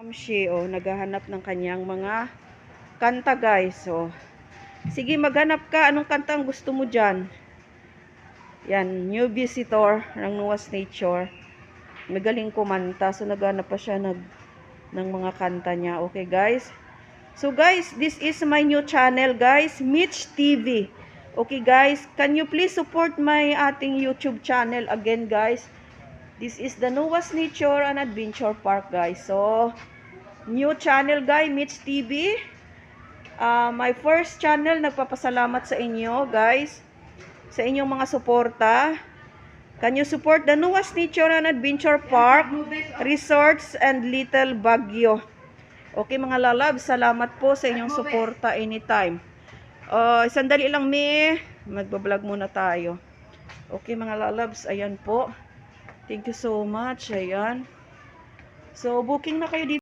Amshi, naghahanap ng kanyang mga kanta, guys. So, sige, maghanap ka. Anong kanta ang gusto mo dyan? Yan, New Visitor ng Nuwas Nature. Magaling kumanta. So, naghanap pa siya ng mga kanta niya. Okay, guys? So, guys, this is my new channel, guys. Mitch TV. Okay, guys? Can you please support my ating YouTube channel again, guys? This is the Nuwas Nature and Adventure Park, guys. So, new channel, guys, Mitch TV. My first channel, nagpapasalamat sa inyo, guys, sa inyong mga suporta. Can you support the Nuwas Nature and Adventure Park, Resorts, and Little Baguio? Okay, mga lalab, salamat po sa inyong suporta anytime. Sandali lang, magbablog muna tayo. Okay, mga lalabs, ayan po. Thank you so much. Ayan. So, booking na kayo dito.